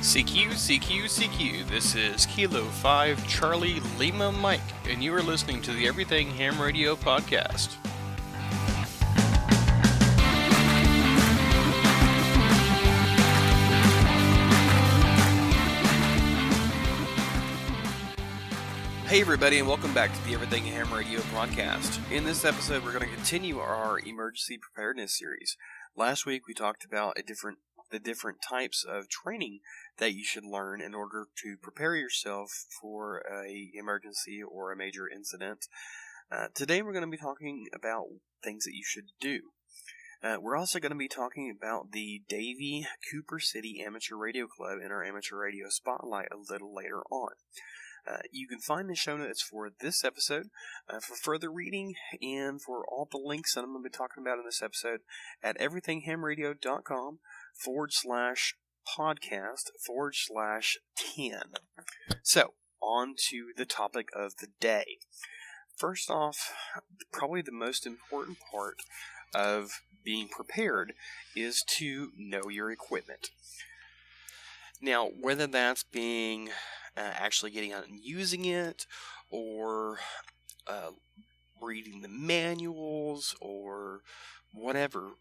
CQ, CQ, CQ. This is Kilo 5 Charlie Lima Mike, and you are listening to the Everything Ham Radio podcast. Hey everybody, and welcome back to the Everything Ham Radio podcast. In this episode, we're going to continue our emergency preparedness series. Last week, we talked about the different types of training that you should learn in order to prepare yourself for an emergency or a major incident. Today, we're going to be talking about things that you should do. We're also going to be talking about the Davie Cooper City Amateur Radio Club in our Amateur Radio Spotlight a little later on. You can find the show notes for this episode, for further reading, and for all the links that I'm going to be talking about in this episode at everythinghamradio.com/podcast/10. So, on to the topic of the day. First off, probably the most important part of being prepared is to know your equipment. Now, whether that's being actually getting out and using it, or reading the manuals, or whatever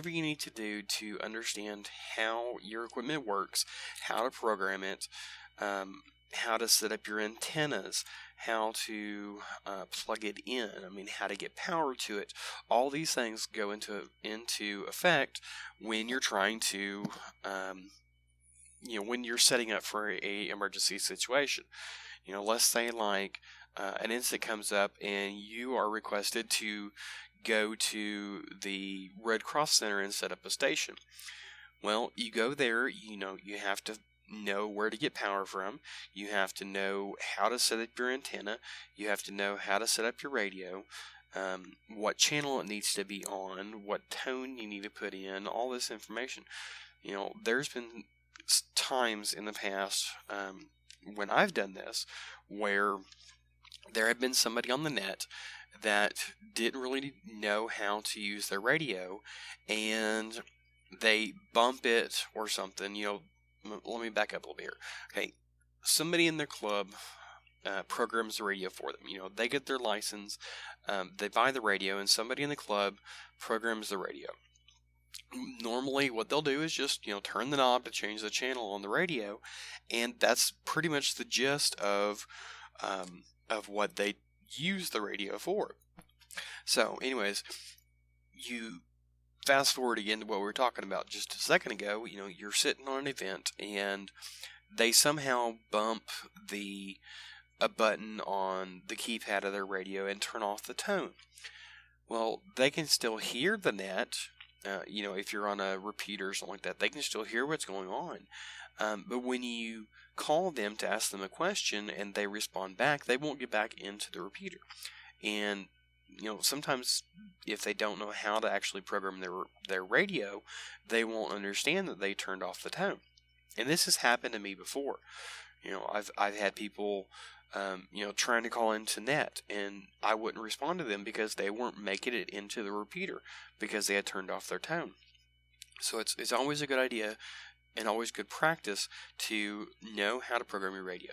you need to do to understand how your equipment works, how to program it, how to set up your antennas, how to plug it in, how to get power to it. All these things go into effect when you're trying to when you're setting up for a emergency situation. Let's say like an incident comes up and you are requested to go to the Red Cross Center and set up a station. Well, you go there, you have to know where to get power from. You have to know how to set up your antenna. You have to know how to set up your radio, what channel it needs to be on, what tone you need to put in, all this information. There's been times in the past when I've done this where there had been somebody on the net that didn't really know how to use their radio, and they bump it or something. Let me back up a little bit here. Okay, somebody in their club programs the radio for them. They get their license, they buy the radio, and somebody in the club programs the radio. Normally what they'll do is just turn the knob to change the channel on the radio, and that's pretty much the gist of what they use the radio for. So anyways, you fast forward again to what we were talking about just a second ago. You're sitting on an event and they somehow bump a button on the keypad of their radio and turn off the tone. Well, they can still hear the net. If you're on a repeater or something like that, they can still hear what's going on. But when you call them to ask them a question and they respond back, they won't get back into the repeater. And, sometimes if they don't know how to actually program their radio, they won't understand that they turned off the tone. And this has happened to me before. I've had people trying to call into net, and I wouldn't respond to them because they weren't making it into the repeater because they had turned off their tone. So it's always a good idea and always good practice to know how to program your radio,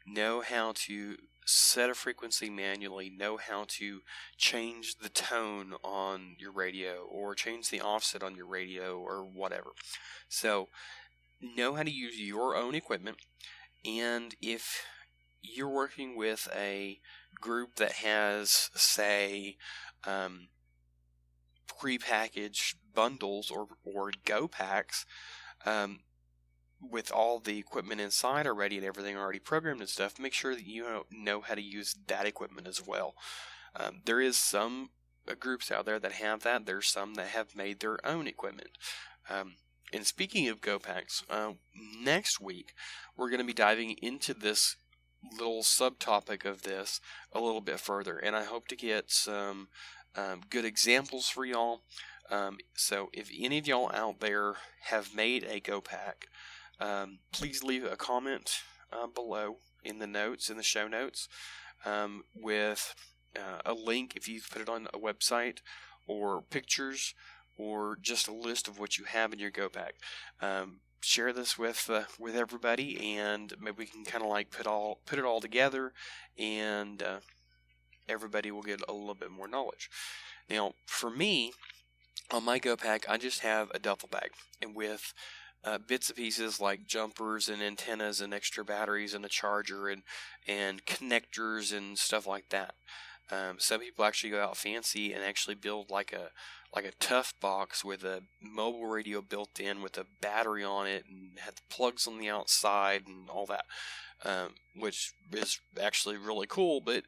know how to set a frequency manually, know how to change the tone on your radio or change the offset on your radio or whatever. So know how to use your own equipment, and if you're working with a group that has, say, prepackaged bundles or go packs with all the equipment inside already and everything already programmed and stuff, make sure that you know how to use that equipment as well. There is some groups out there that have that. There's some that have made their own equipment. And speaking of go packs, next week we're going to be diving into this little subtopic of this a little bit further, and I hope to get some good examples for y'all. So if any of y'all out there have made a go pack, please leave a comment below in the show notes, with a link if you put it on a website, or pictures, or just a list of what you have in your go pack. share this with everybody, and maybe we can kind of like put it all together, and everybody will get a little bit more knowledge. Now, for me, on my Go Pack, I just have a duffel bag, and with bits and pieces like jumpers and antennas and extra batteries and a charger and connectors and stuff like that. Some people actually go out fancy and actually build like a tough box with a mobile radio built in with a battery on it and have the plugs on the outside and all that, which is actually really cool, but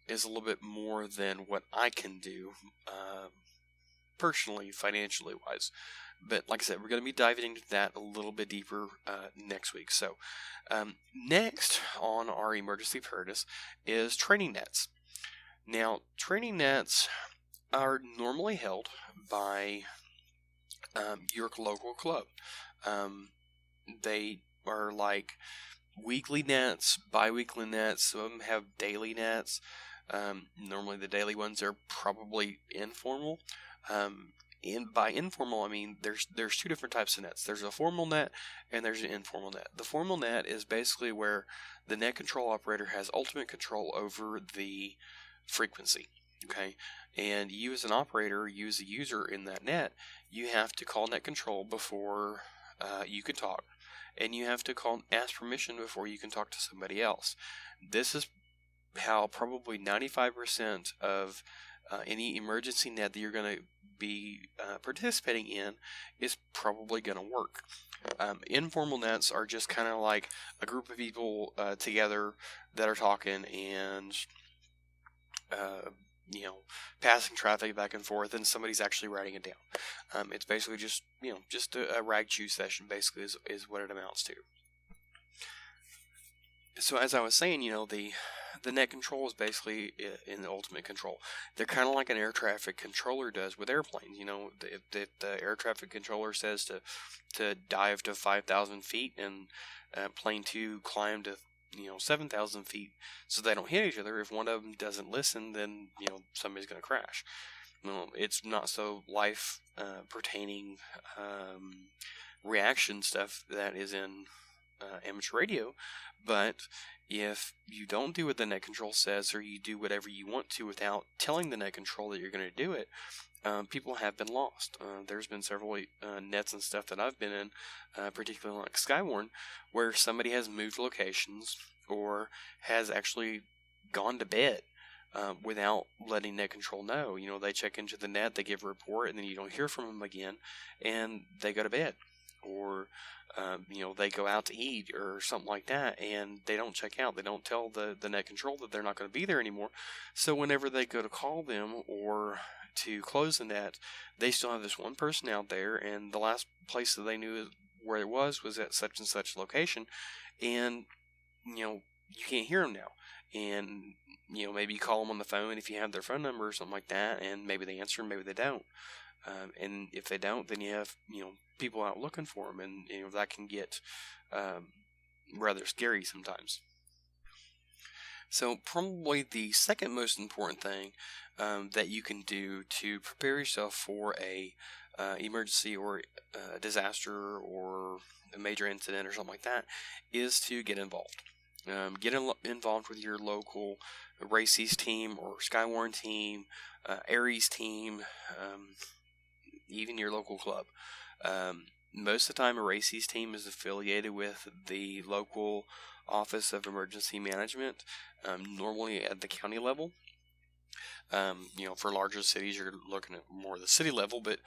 is a little bit more than what I can do personally, financially wise. But like I said, we're going to be diving into that a little bit deeper next week. So next on our emergency preparedness is training nets. Now, training nets are normally held by your local club. They are like weekly nets, bi-weekly nets. Some of them have daily nets. Normally the daily ones are probably informal. And by informal, I mean there's two different types of nets. There's a formal net and there's an informal net. The formal net is basically where the net control operator has ultimate control over the frequency. Okay, and you as an operator, you as a user in that net, you have to call net control before you can talk, and you have to ask permission before you can talk to somebody else. This is how probably 95% of any emergency net that you're going to be participating in is probably going to work. Informal nets are just kind of like a group of people together that are talking and passing traffic back and forth, and somebody's actually writing it down. It's basically just a rag chew session. Basically, is what it amounts to. So as I was saying, the net control is basically in the ultimate control. They're kind of like an air traffic controller does with airplanes. If the air traffic controller says to dive to 5,000 feet and plane 2 climb to 7,000 feet so they don't hit each other, if one of them doesn't listen, then somebody's going to crash. It's not so life pertaining reaction stuff that is in amateur radio, but if you don't do what the net control says, or you do whatever you want to without telling the net control that you're going to do it, people have been lost. There's been several nets and stuff that I've been in, particularly like Skywarn, where somebody has moved locations or has actually gone to bed without letting net control know. They check into the net, they give a report, and then you don't hear from them again, and they go to bed. Or they go out to eat or something like that, and they don't check out. They don't tell the net control that they're not going to be there anymore. So whenever they go to call them or to close the net, they still have this one person out there, and the last place that they knew where it was at such and such location, and you can't hear them now. And maybe you call them on the phone if you have their phone number or something like that, and maybe they answer, maybe they don't. And if they don't, then you have people out looking for them, and that can get rather scary sometimes. So probably the second most important thing that you can do to prepare yourself for a emergency or a disaster or a major incident or something like that is to get involved. Get involved with your local Races team or Skywarn team, Aries team, even your local club. Most of the time, a Races team is affiliated with the local Office of Emergency Management, normally at the county level. For larger cities, you're looking at more the city level, but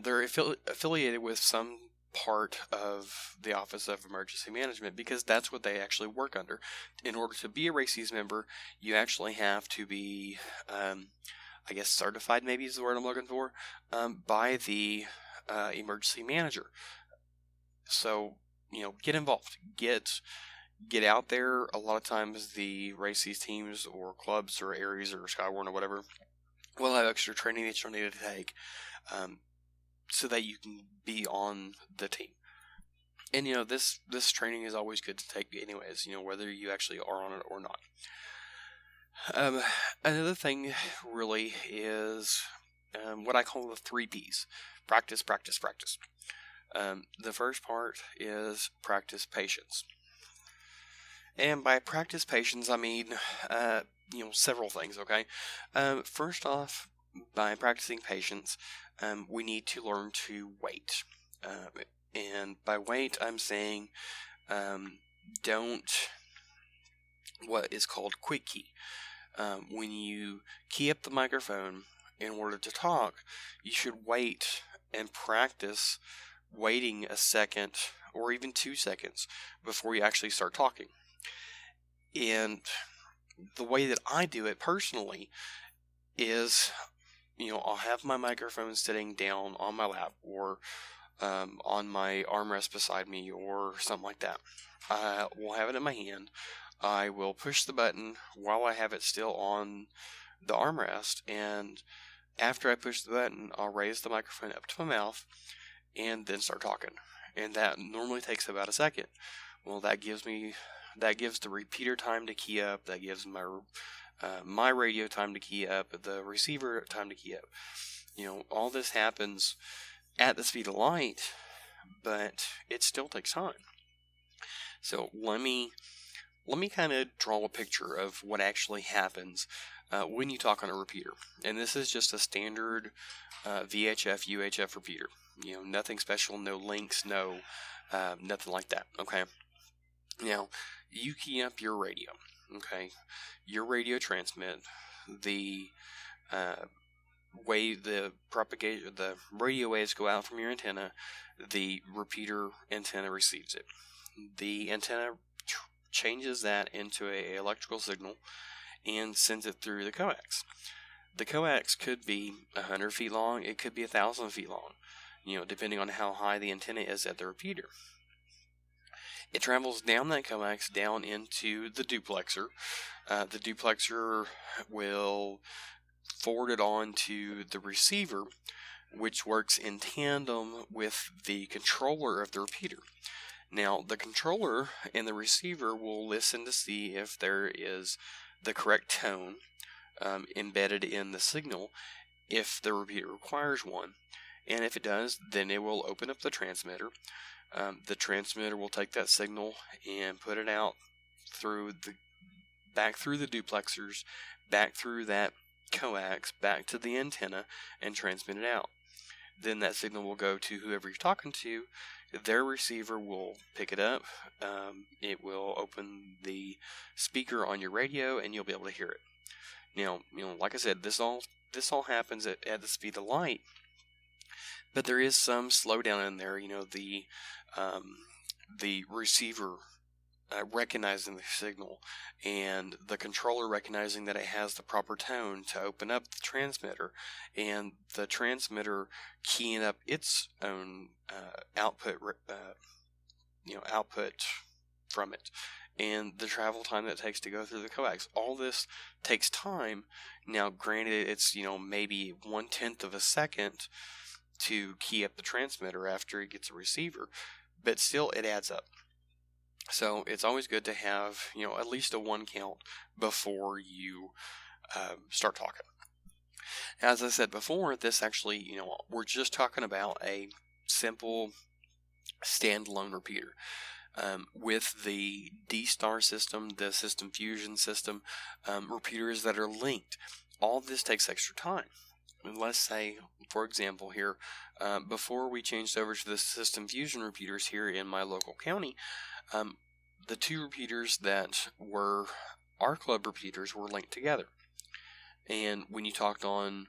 they're affiliated with some part of the Office of Emergency Management because that's what they actually work under. In order to be a Races member, you actually have to be certified, maybe is the word I'm looking for, by the emergency manager. So, get involved. Get out there. A lot of times the Races teams or clubs or Aries or Skywarn or whatever will have extra training that you'll need to take so that you can be on the team. And, this training is always good to take anyways, whether you actually are on it or not. Another thing really is what I call the 3 Ps. Practice, practice, practice. The first part is practice patience. And by practice patience, I mean, several things, okay? First off, by practicing patience, we need to learn to wait. And by wait, I'm saying don't what is called quick key. When you key up the microphone in order to talk, you should wait and practice waiting a second or even 2 seconds before you actually start talking. And the way that I do it personally is, I'll have my microphone sitting down on my lap or on my armrest beside me or something like that. I will have it in my hand. I will push the button while I have it still on the armrest, and after I push the button, I'll raise the microphone up to my mouth and then start talking. And that normally takes about a second. Well, that gives the repeater time to key up. That gives my radio time to key up, the receiver time to key up. All this happens at the speed of light, but it still takes time. So let me kind of draw a picture of what actually happens when you talk on a repeater. And this is just a standard VHF, UHF repeater. Nothing special, no links, no nothing like that. Okay. Now, you key up your radio. Okay. Your radio transmit the way the radio waves go out from your antenna. The repeater antenna receives it. The antenna changes that into an electrical signal and sends it through the coax. The coax could be 100 feet long, it could be 1,000 feet long, depending on how high the antenna is at the repeater. It travels down that coax down into the duplexer. The duplexer will forward it on to the receiver, which works in tandem with the controller of the repeater. Now, the controller and the receiver will listen to see if there is the correct tone embedded in the signal, if the repeater requires one. And if it does, then it will open up the transmitter. The transmitter will take that signal and put it out back through the duplexers, back through that coax, back to the antenna, and transmit it out. Then that signal will go to whoever you're talking to. Their receiver will pick it up. It will open the speaker on your radio, and you'll be able to hear it. Now, like I said, this all happens at the speed of light, but there is some slowdown in there. The receiver recognizing the signal, and the controller recognizing that it has the proper tone to open up the transmitter, and the transmitter keying up its own output from it, and the travel time that it takes to go through the coax. All this takes time. Now, granted, it's maybe 1/10 of a second to key up the transmitter after it gets a receiver, but still it adds up. So it's always good to have, at least a 1 count before you start talking. As I said before, this actually, we're just talking about a simple standalone repeater. With the D-Star system, the System Fusion system, repeaters that are linked, all this takes extra time. And let's say, for example, here, before we changed over to the System Fusion repeaters here in my local county, the two repeaters that were our club repeaters were linked together. And when you talked on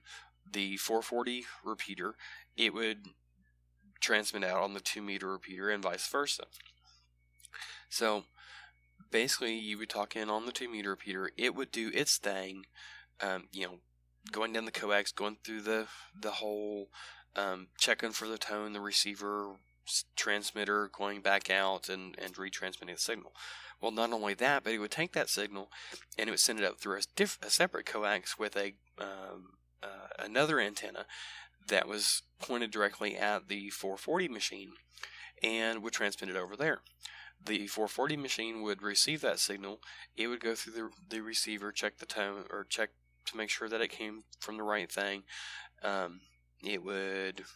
the 440 repeater, it would transmit out on the 2-meter repeater and vice versa. So basically, you would talk in on the 2-meter repeater, it would do its thing, going down the coax, going through the whole checking for the tone, the receiver, transmitter, going back out and retransmitting the signal. Well, not only that, but it would take that signal and it would send it up through a separate coax with another antenna that was pointed directly at the 440 machine and would transmit it over there. The 440 machine would receive that signal. It would go through the receiver, check the tone, or check to make sure that it came from the right thing. It would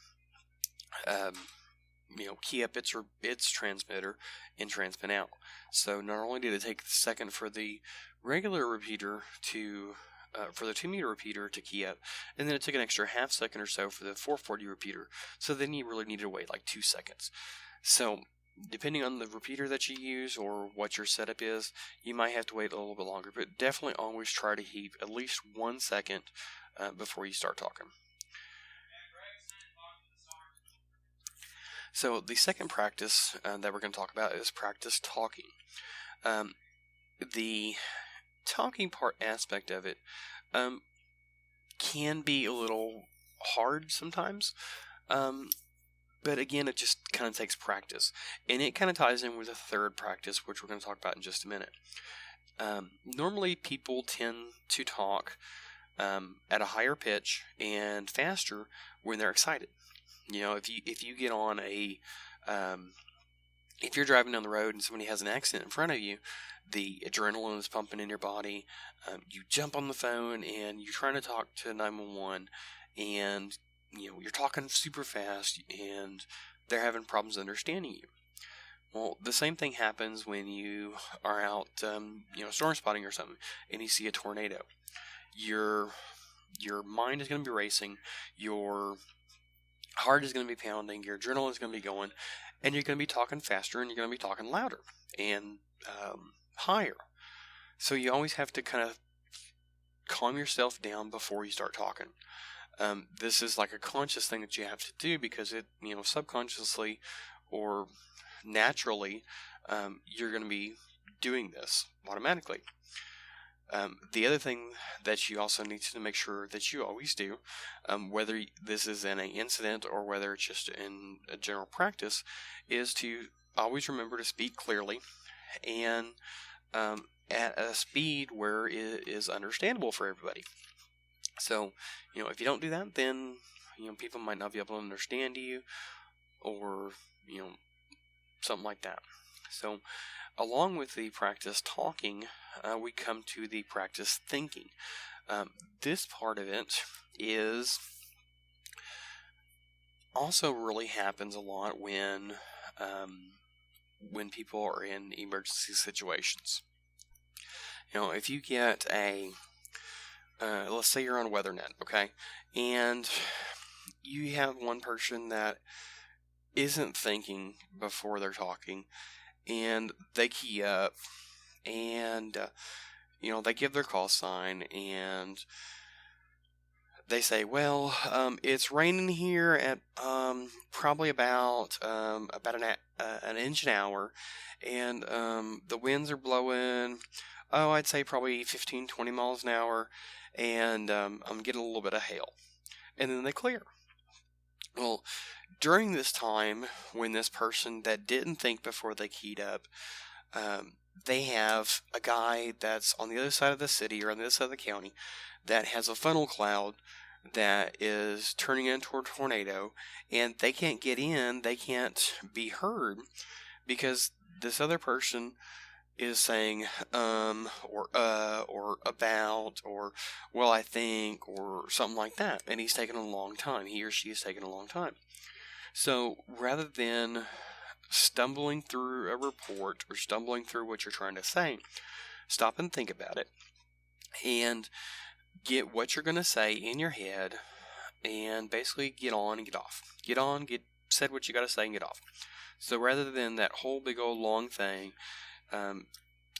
key up its transmitter and transmit out. So not only did it take a second for the regular repeater for the 2-meter repeater to key up, and then it took an extra half second or so for the 440 repeater. So then you really needed to wait like 2 seconds. So depending on the repeater that you use or what your setup is, you might have to wait a little bit longer, but definitely always try to keep at least 1 second before you start talking. So the second practice that we're going to talk about is practice talking. The talking part aspect of it can be a little hard sometimes, but again, it just kind of takes practice, and it kind of ties in with the third practice, which we're going to talk about in just a minute. Normally, people tend to talk at a higher pitch and faster when they're excited. If you get on if you're driving down the road and somebody has an accident in front of you, the adrenaline is pumping in your body. You jump on the phone and you're trying to talk to 911, and you're talking super fast, and they're having problems understanding you. Well, the same thing happens when you are out, storm spotting or something, and you see a tornado. Your mind is going to be racing. Your heart is going to be pounding, your adrenaline is going to be going, and you're going to be talking faster, and you're going to be talking louder and higher. So you always have to kind of calm yourself down before you start talking. This is like a conscious thing that you have to do, because it, subconsciously or naturally, you're going to be doing this automatically. The other thing that you also need to make sure that you always do, whether this is in an incident or whether it's just in a general practice, is to always remember to speak clearly and at a speed where it is understandable for everybody. So, if you don't do that, then, people might not be able to understand you, or, something like that. So, along with the practice talking, we come to the practice thinking. This part of it is also really happens a lot when people are in emergency situations. If you get let's say you're on WeatherNet, okay, and you have one person that isn't thinking before they're talking, and they key up, and they give their call sign, and they say, well, it's raining here at probably about an inch an hour, and the winds are blowing, I'd say probably 15-20 miles an hour, and I'm getting a little bit of hail. And then they clear. Well, during this time, when this person that didn't think before they keyed up, they have a guy that's on the other side of the city or on the other side of the county that has a funnel cloud that is turning into a tornado, and they can't get in, they can't be heard, because this other person is saying or about, or well, I think, or something like that, and he's taking a long time. He or she is taking a long time. So rather than stumbling through a report or stumbling through what you're trying to say, stop and think about it and get what you're going to say in your head, and basically get on and get off. Said what you got to say and get off. So rather than that whole big old long thing,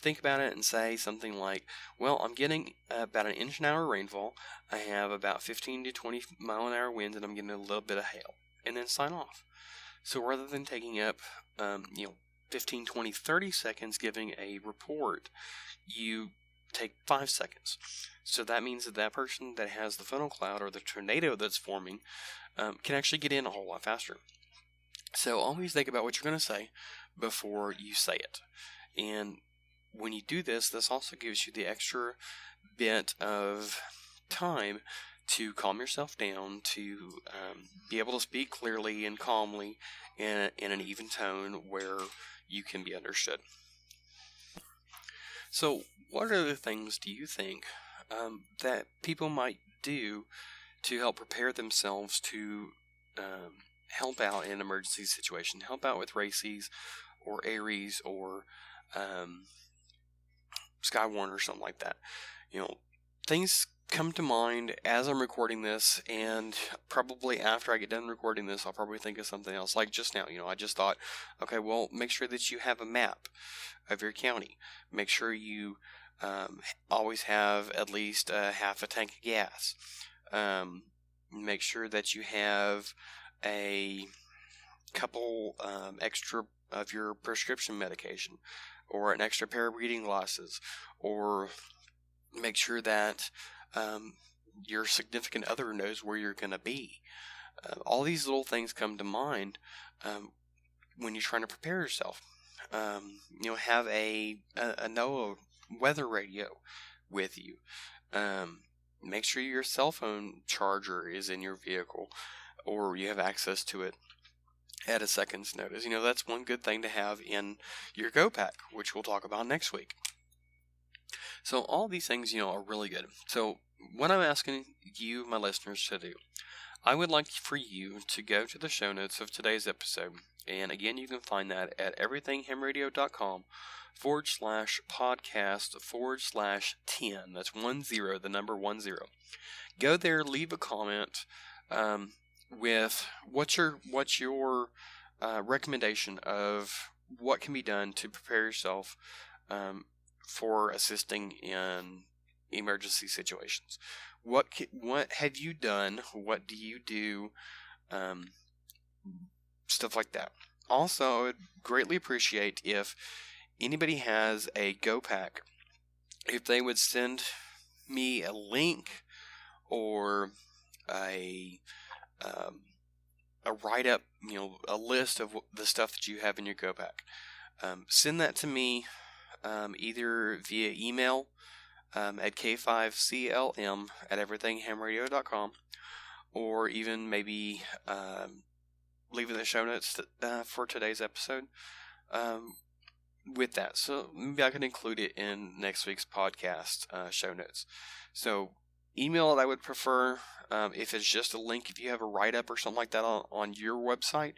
think about it and say something like, well, I'm getting about an inch an hour rainfall, I have about 15 to 20 mile an hour winds, and I'm getting a little bit of hail, and then sign off. So rather than taking up 15, 20, 30 seconds giving a report, you take 5 seconds. So that means that person that has the funnel cloud or the tornado that's forming can actually get in a whole lot faster. So always think about what you're going to say before you say it. And when you do this, this also gives you the extra bit of time to calm yourself down, to be able to speak clearly and calmly in an even tone where you can be understood. So what other things do you think that people might do to help prepare themselves to help out in an emergency situation. Help out with races or Aries or Skywarn or something like that. Things come to mind as I'm recording this, and probably after I get done recording this, I'll probably think of something else. Like just now, I just thought, okay, well, make sure that you have a map of your county. Make sure you always have at least half a tank of gas. Make sure that you have a couple extra of your prescription medication, or an extra pair of reading glasses, or make sure that your significant other knows where you're going to be. All these little things come to mind when you're trying to prepare yourself. Have a NOAA weather radio with you. Make sure your cell phone charger is in your vehicle, or you have access to it at a second's notice. That's one good thing to have in your Go Pack, which we'll talk about next week. So all these things, are really good. So what I'm asking you, my listeners, to do, I would like for you to go to the show notes of today's episode. And again, you can find that at everythinghamradio.com/podcast/10. That's 10, the number 10. Go there, leave a comment with what's your recommendation of what can be done to prepare yourself for assisting in emergency situations. What have you done? What do you do? Stuff like that. Also, I would greatly appreciate if anybody has a Go Pack, if they would send me a link or a write-up, a list of the stuff that you have in your Go Pack. Send that to me either via email at k5clm@everythinghamradio.com, or even maybe leave in the show notes for today's episode with that. So maybe I can include it in next week's podcast show notes. So email, I would prefer. If it's just a link, if you have a write-up or something like that on your website,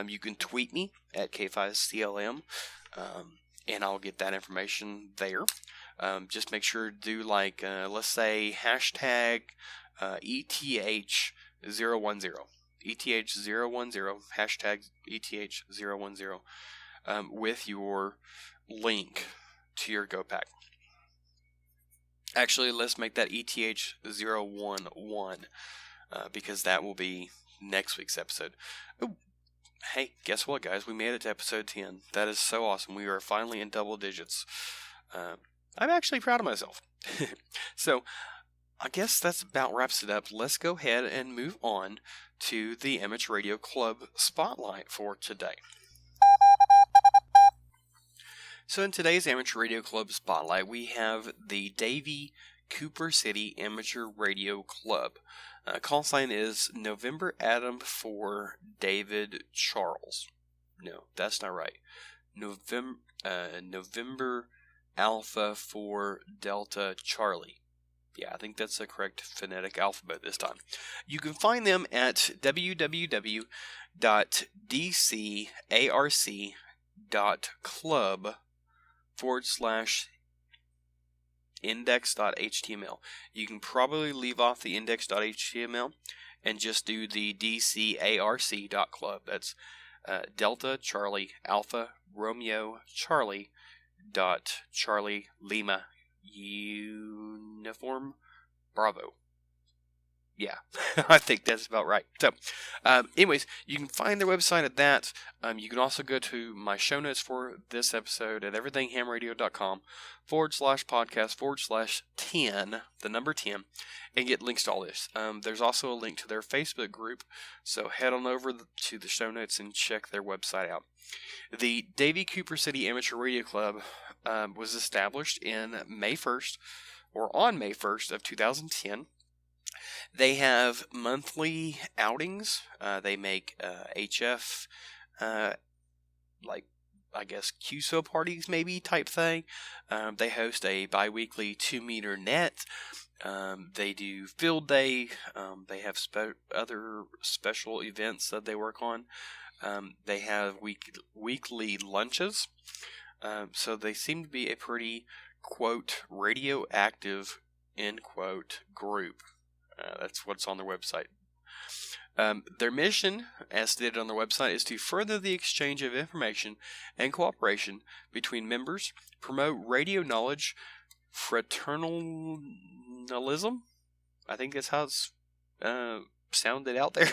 you can tweet me at K5CLM, and I'll get that information there. Just make sure to do let's say hashtag ETH010. ETH010, hashtag ETH010, with your link to your Go Pack. Actually, let's make that ETH011, because that will be next week's episode. Oh, hey, guess what, guys? We made it to episode 10. That is so awesome. We are finally in double digits. I'm actually proud of myself. So, I guess that's about wraps it up. Let's go ahead and move on to the Amateur Radio Club Spotlight for today. So in today's Amateur Radio Club Spotlight, we have the Davie Cooper City Amateur Radio Club. Call sign is November Adam for David Charles. No, that's not right. November Alpha for Delta Charlie. Yeah, I think that's the correct phonetic alphabet this time. You can find them at www.dcarc.club/index.html. You can probably leave off the index.html and just do the dcarc.club. That's Delta Charlie Alpha Romeo Charlie Charlie Lima Uniform Bravo. Yeah, I think that's about right. So, anyways, you can find their website at that. You can also go to my show notes for this episode at everythinghamradio.com/podcast/10, the number 10, and get links to all this. There's also a link to their Facebook group, so head on over to the show notes and check their website out. The Davie Cooper City Amateur Radio Club was established in May 1st, or on May 1st of 2010. They have monthly outings. They make HF, I guess QSO parties maybe type thing. They host a bi-weekly 2-meter net. They do field day. They have other special events that they work on. They have weekly lunches. So they seem to be a pretty, quote, radioactive, end quote, group. That's what's on their website. Their mission, as stated on their website, is to further the exchange of information and cooperation between members, promote radio knowledge, fraternalism, I think that's how it's sounded out there,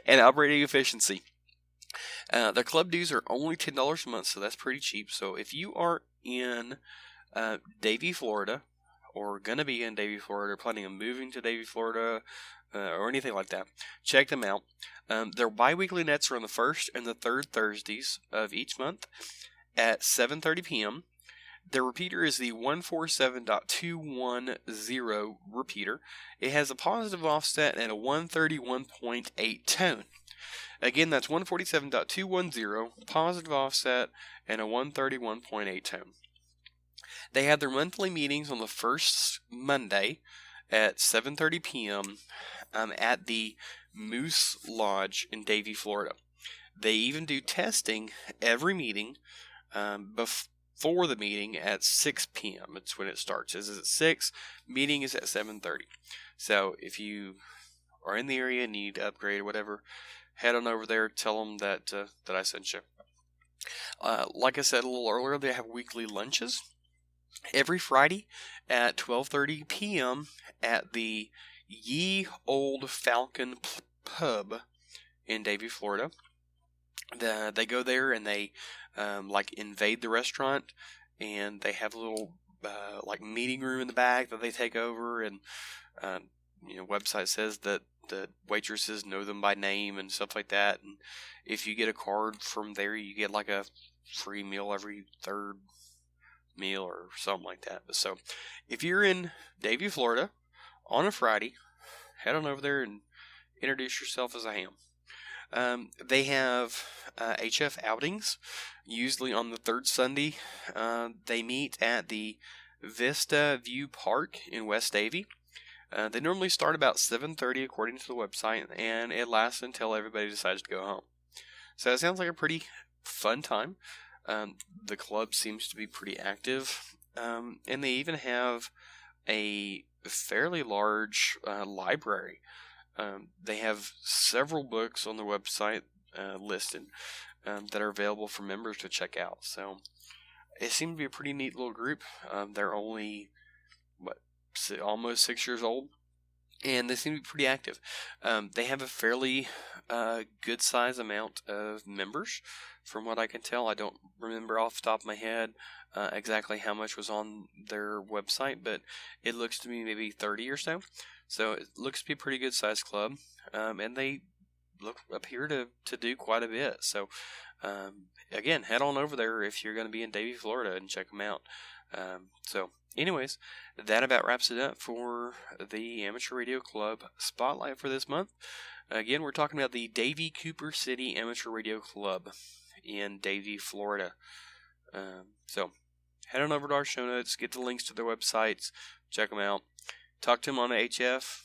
and operating efficiency. Their club dues are only $10 a month, so that's pretty cheap. So if you are in Davie, Florida, or going to be in Davie, Florida, or planning on moving to Davie, Florida, or anything like that, check them out. Their bi-weekly nets are on the first and the third Thursdays of each month at 7:30 p.m. Their repeater is the 147.210 repeater. It has a positive offset and a 131.8 tone. Again, that's 147.210, positive offset, and a 131.8 tone. They have their monthly meetings on the first Monday at 7:30 p.m. At the Moose Lodge in Davie, Florida. They even do testing every meeting before the meeting at 6 p.m. It's when it starts. This is at 6. Meeting is at 7:30. So if you are in the area and need to upgrade or whatever, head on over there. Tell them that I sent you. Like I said a little earlier, they have weekly lunches every Friday at 12:30 p.m. at the Ye Old Falcon Pub in Davie, Florida. They go there and they invade the restaurant, and they have a little meeting room in the back that they take over, and website says that the waitresses know them by name and stuff like that, and if you get a card from there, you get like a free meal every third meal or something like that. So if you're in Davie, Florida on a Friday, head on over there and introduce yourself as a ham. They have HF outings, usually on the third Sunday. They meet at the Vista View Park in West Davie. They normally start about 7:30 according to the website, and it lasts until everybody decides to go home. So it sounds like a pretty fun time. The club seems to be pretty active, and they even have a fairly large library. They have several books on their website listed that are available for members to check out. So it seems to be a pretty neat little group. They're only almost 6 years old, and they seem to be pretty active. They have a fairly good size amount of members, from what I can tell. I don't remember off the top of my head exactly how much was on their website, but it looks to me maybe 30 or so. So it looks to be a pretty good sized club, and they appear to do quite a bit. So again, head on over there if you're going to be in Davie, Florida, and check them out. So anyways, that about wraps it up for the Amateur Radio Club Spotlight for this month. Again, we're talking about the Davie Cooper City Amateur Radio Club in Davie, Florida. So head on over to our show notes, get the links to their websites, check them out. Talk to them on HF.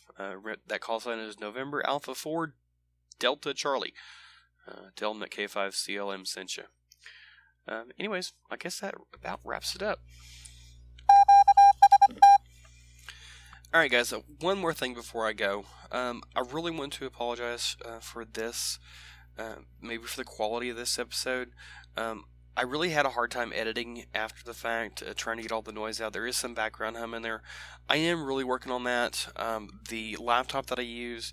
That call sign is November Alpha 4 Delta Charlie. Tell them that K5CLM sent you. Anyways, I guess that about wraps it up. Alright guys, one more thing before I go. I really want to apologize for this, maybe for the quality of this episode. I really had a hard time editing after the fact, trying to get all the noise out. There is some background hum in there. I am really working on that. The laptop that I use,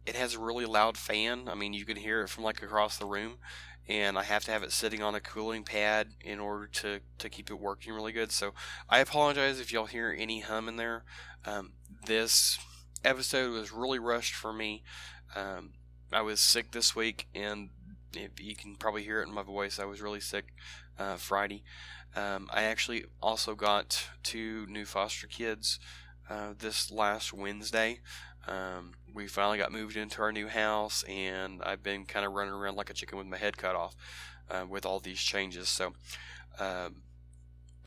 it has a really loud fan. I mean, you can hear it from like across the room, and I have to have it sitting on a cooling pad in order to keep it working really good. So I apologize if y'all hear any hum in there. This episode was really rushed for me. I was sick this week, and you can probably hear it in my voice. I was really sick Friday. I actually also got 2 new foster kids this last Wednesday. We finally got moved into our new house, and I've been kind of running around like a chicken with my head cut off with all these changes. So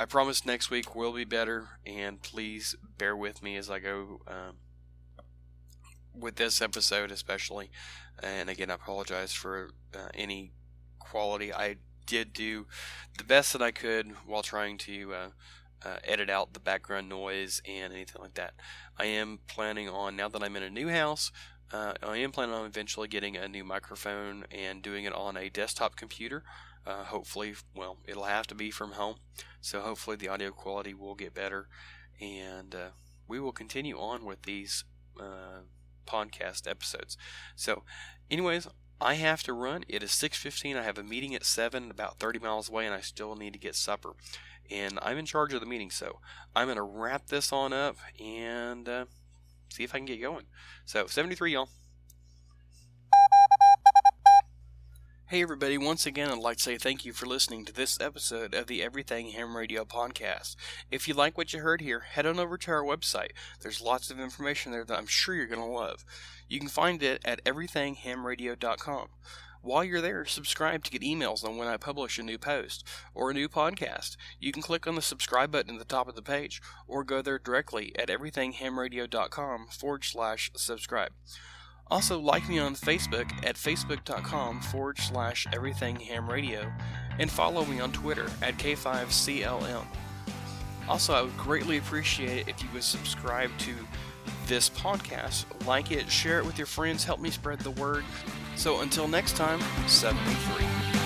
I promise next week will be better, and please bear with me as I go with this episode especially. And again, I apologize for any quality. I did do the best that I could while trying to edit out the background noise and anything like that. I am planning on, now that I'm in a new house, I am planning on eventually getting a new microphone and doing it on a desktop computer. Hopefully, well, it'll have to be from home, so hopefully the audio quality will get better, and we will continue on with these podcast episodes. So anyways, I have to run. It is 6:15. I have a meeting at 7, about 30 miles away, and I still need to get supper, and I'm in charge of the meeting, so I'm going to wrap this on up and see if I can get going. So 73, y'all. Hey everybody, once again I'd like to say thank you for listening to this episode of the Everything Ham Radio podcast. If you like what you heard here, head on over to our website. There's lots of information there that I'm sure you're going to love. You can find it at everythinghamradio.com. While you're there, subscribe to get emails on when I publish a new post or a new podcast. You can click on the subscribe button at the top of the page or go there directly at everythinghamradio.com/subscribe. Also, like me on Facebook at facebook.com/everythinghamradio and follow me on Twitter at K5CLM. Also, I would greatly appreciate it if you would subscribe to this podcast, like it, share it with your friends, help me spread the word. So until next time, 73.